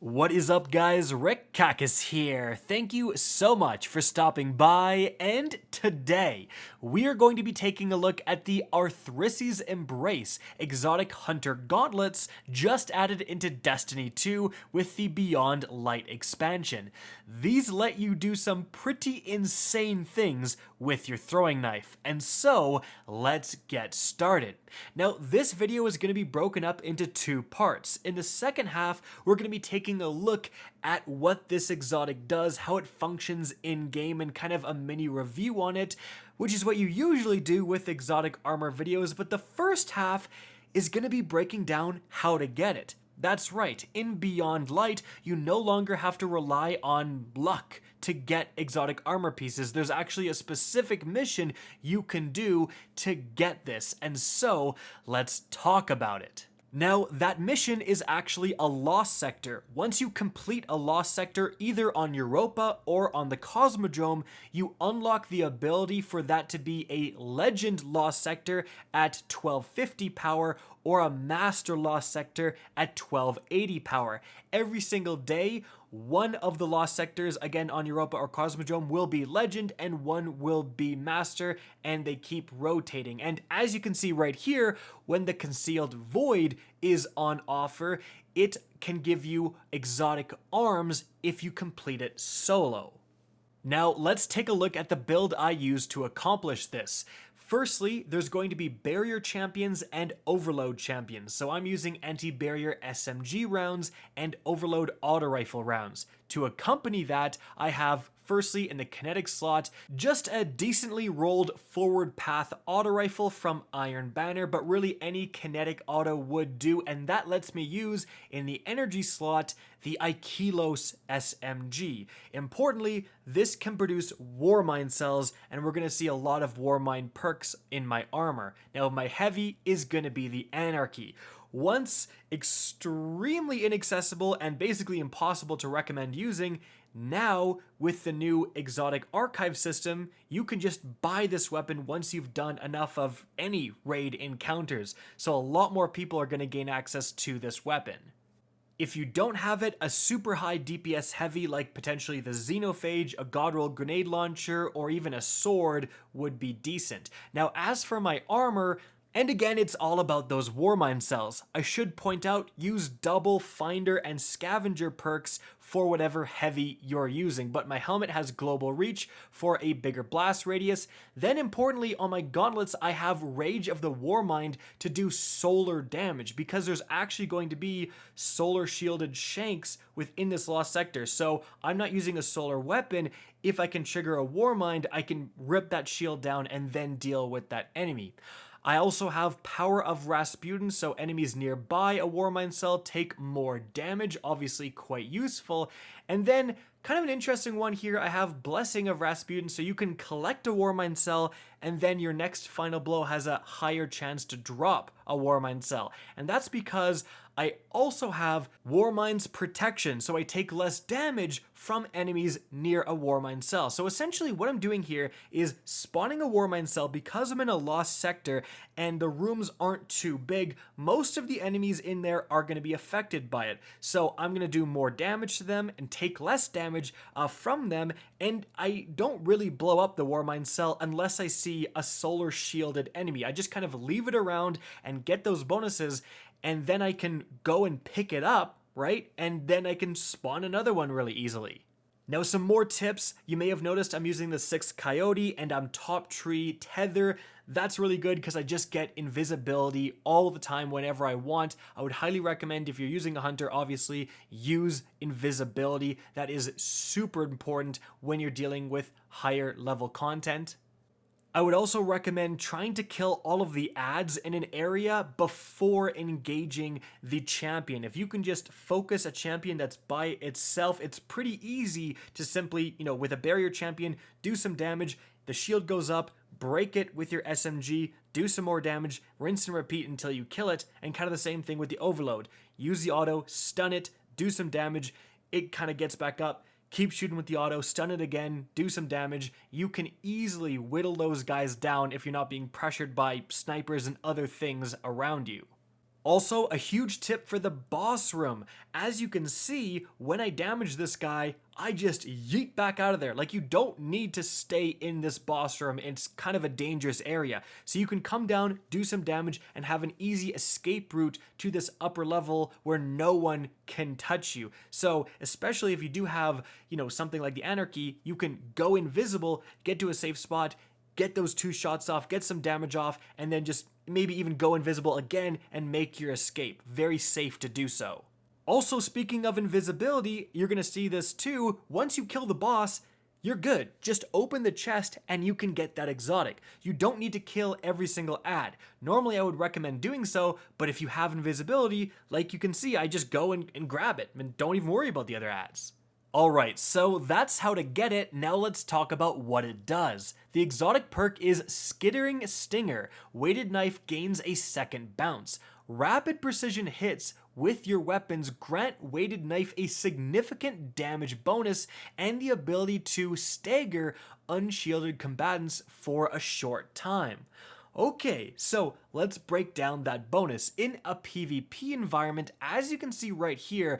What is up, guys? Rick Kackis here. Thank you so much for stopping by, and today we are going to be taking a look at the Athrys Embrace exotic hunter gauntlets just added into Destiny 2 with the Beyond Light expansion. These let you do some pretty insane things with your throwing knife, and so let's get started. Now, this video is going to be broken up into two parts. In the second half, we're going to be taking a look at what this exotic does, how it functions in game, and kind of a mini review on it, which is what you usually do with exotic armor videos. But the first half is going to be breaking down how to get it. That's right, in Beyond Light, you no longer have to rely on luck to get exotic armor pieces. There's actually a specific mission you can do to get this, and so let's talk about it. Now, that mission is actually a lost sector. Once you complete a lost sector, either on Europa or on the Cosmodrome, you unlock the ability for that to be a legend lost sector at 1250 power or a master lost sector at 1280 power. Every single day, one of the lost sectors, again on Europa or Cosmodrome, will be legend and one will be master, and they keep rotating. And as you can see right here, when the concealed void is on offer, it can give you exotic arms if you complete it solo. Now let's take a look at the build I used to accomplish this. Firstly, there's going to be barrier champions and overload champions, so I'm using anti-barrier SMG rounds and overload auto rifle rounds. To accompany that, I have firstly in the kinetic slot, just a decently rolled forward path auto rifle from Iron Banner, but really any kinetic auto would do, and that lets me use in the energy slot the Aikilos SMG. Importantly, this can produce Warmind cells, and we're going to see a lot of Warmind perks in my armor. Now, my heavy is going to be the Anarchy. Once extremely inaccessible and basically impossible to recommend using, now with the new exotic archive system, you can just buy this weapon once you've done enough of any raid encounters, so a lot more people are going to gain access to this weapon. If you don't have it, a super high DPS heavy like potentially the Xenophage, a Godroll grenade launcher, or even a sword would be decent. Now as for my armor, and again, it's all about those Warmind cells. I should point out, use double Finder and Scavenger perks for whatever heavy you're using, but my helmet has global reach for a bigger blast radius. Then importantly, on my gauntlets, I have Rage of the Warmind to do solar damage, because there's actually going to be solar shielded shanks within this lost sector, so I'm not using a solar weapon. If I can trigger a Warmind, I can rip that shield down and then deal with that enemy. I also have Power of Rasputin, so enemies nearby a Warmind cell take more damage, obviously quite useful. And then, kind of an interesting one here, I have Blessing of Rasputin, so you can collect a Warmind cell, and then your next final blow has a higher chance to drop a Warmind cell. And that's because I also have Warmind's Protection, so I take less damage from enemies near a Warmind cell. So essentially what I'm doing here is spawning a Warmind cell because I'm in a lost sector and the rooms aren't too big. Most of the enemies in there are going to be affected by it. So I'm going to do more damage to them and take less damage from them, and I don't really blow up the Warmind cell unless I see a solar shielded enemy. I just kind of leave it around and get those bonuses, and then I can go and pick it up, right? And then I can spawn another one really easily. Now, some more tips. You may have noticed I'm using the 6th Coyote and I'm top tree tether. That's really good because I just get invisibility all the time whenever I want. I would highly recommend, if you're using a hunter, obviously, use invisibility. That is super important when you're dealing with higher level content. I would also recommend trying to kill all of the ads in an area before engaging the champion. If you can just focus a champion that's by itself, it's pretty easy to simply, with a barrier champion, do some damage, the shield goes up, break it with your SMG, do some more damage, rinse and repeat until you kill it, and kind of the same thing with the overload. Use the auto, stun it, do some damage, it kind of gets back up. Keep shooting with the auto, stun it again, do some damage. You can easily whittle those guys down if you're not being pressured by snipers and other things around you. Also, a huge tip for the boss room. As you can see, when I damage this guy, I just yeet back out of there. Like, you don't need to stay in this boss room. It's kind of a dangerous area. So you can come down, do some damage, and have an easy escape route to this upper level where no one can touch you. So especially if you do have, something like the Anarchy, you can go invisible, get to a safe spot, get those 2 shots off, get some damage off, and then just maybe even go invisible again and make your escape. Very safe to do so. Also, speaking of invisibility, you're gonna see this too. Once you kill the boss, you're good. Just open the chest and you can get that exotic. You don't need to kill every single ad. Normally I would recommend doing so, but if you have invisibility, like you can see, I just go and grab it and don't even worry about the other ads. Alright, so that's how to get it. Now let's talk about what it does. The exotic perk is Skittering Stinger. Weighted knife gains a second bounce. Rapid precision hits with your weapons grant weighted knife a significant damage bonus and the ability to stagger unshielded combatants for a short time. Okay, so let's break down that bonus. In a PvP environment, as you can see right here,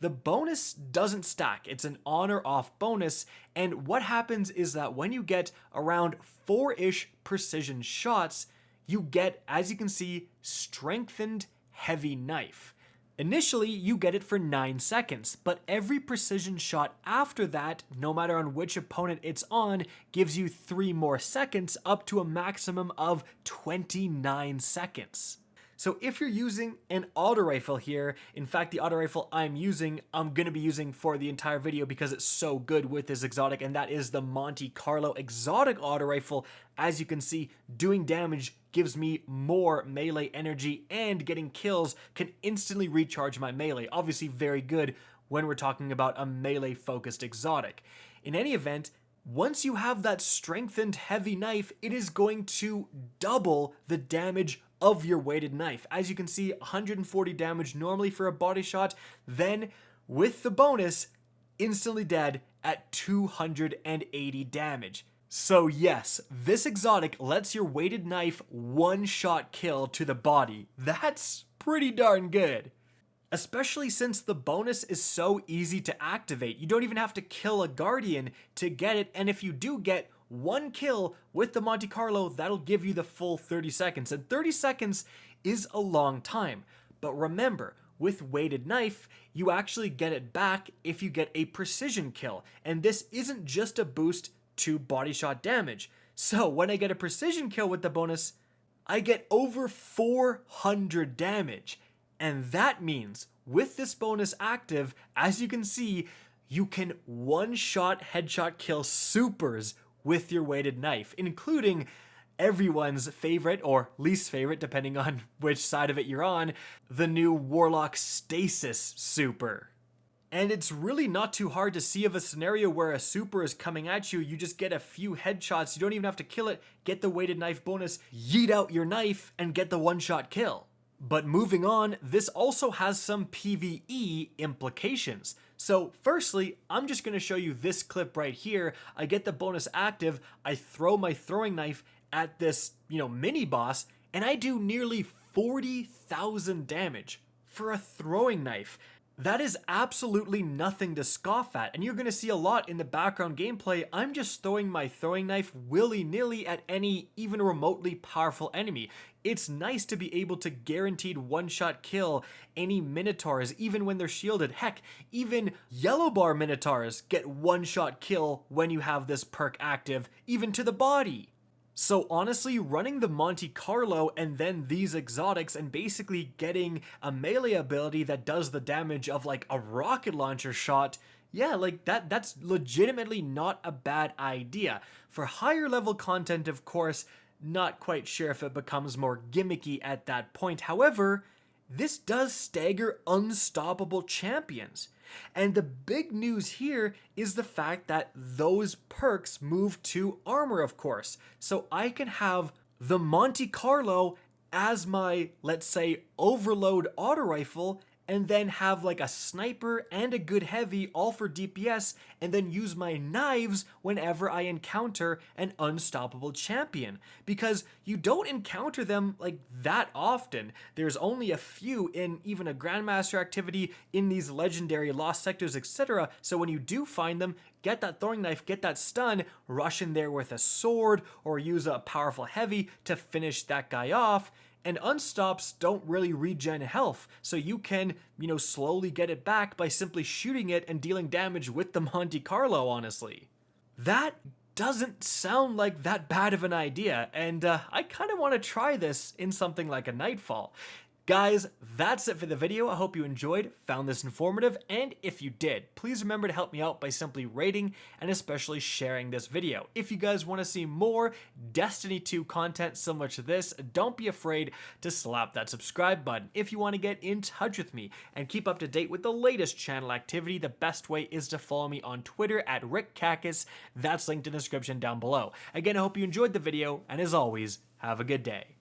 the bonus doesn't stack. It's an on or off bonus, and what happens is that when you get around 4-ish precision shots, you get, as you can see, Strengthened Heavy Knife. Initially, you get it for 9 seconds, but every precision shot after that, no matter on which opponent it's on, gives you 3 more seconds, up to a maximum of 29 seconds. So if you're using an auto rifle here, in fact the auto rifle I'm going to be using for the entire video because it's so good with this exotic, and that is the Monte Carlo exotic auto rifle. As you can see, doing damage gives me more melee energy, and getting kills can instantly recharge my melee. Obviously very good when we're talking about a melee focused exotic. In any event, once you have that strengthened heavy knife, it is going to double the damage of your weighted knife. As you can see, 140 damage normally for a body shot, then with the bonus, instantly dead at 280 damage. So yes, this exotic lets your weighted knife one-shot kill to the body. That's pretty darn good. Especially since the bonus is so easy to activate. You don't even have to kill a guardian to get it, and if you do get 1 kill with the Monte Carlo, that'll give you the full 30 seconds, and 30 seconds is a long time. But remember, with weighted knife, you actually get it back if you get a precision kill, and this isn't just a boost to body shot damage. So when I get a precision kill with the bonus, I get over 400 damage. And that means with this bonus active, as you can see, you can one-shot headshot kill supers with your weighted knife, including everyone's favorite or least favorite, depending on which side of it you're on, the new Warlock Stasis super. And it's really not too hard to see of a scenario where a super is coming at you. You just get a few headshots, you don't even have to kill it, get the weighted knife bonus, yeet out your knife, and get the one-shot kill. But moving on, this also has some PvE implications. So firstly, I'm just going to show you this clip right here. I get the bonus active, I throw my throwing knife at this, mini boss, and I do nearly 40,000 damage for a throwing knife. That is absolutely nothing to scoff at, and you're going to see a lot in the background gameplay. I'm just throwing my throwing knife willy-nilly at any even remotely powerful enemy. It's nice to be able to guaranteed one-shot kill any Minotaurs, even when they're shielded. Heck, even yellow bar Minotaurs get one-shot kill when you have this perk active, even to the body. So honestly, running the Monte Carlo and then these exotics and basically getting a melee ability that does the damage of like a rocket launcher shot, yeah, like that's legitimately not a bad idea. For higher level content, of course, not quite sure if it becomes more gimmicky at that point. However, this does stagger unstoppable champions. And the big news here is the fact that those perks move to armor, of course. So I can have the Monte Carlo as my, let's say, overload auto rifle, and then have like a sniper and a good heavy all for DPS, and then use my knives whenever I encounter an unstoppable champion, because you don't encounter them like that often. There's only a few in even a Grandmaster activity, in these legendary lost sectors, etc. So when you do find them, get that throwing knife, get that stun, rush in there with a sword or use a powerful heavy to finish that guy off. And unstops don't really regen health, so you can, slowly get it back by simply shooting it and dealing damage with the Monte Carlo, honestly. That doesn't sound like that bad of an idea, and I kind of want to try this in something like a Nightfall. Guys, that's it for the video. I hope you enjoyed, found this informative, and if you did, please remember to help me out by simply rating and especially sharing this video. If you guys want to see more Destiny 2 content similar to this, don't be afraid to slap that subscribe button. If you want to get in touch with me and keep up to date with the latest channel activity, the best way is to follow me on Twitter at RickKackis. That's linked in the description down below. Again, I hope you enjoyed the video, and as always, have a good day.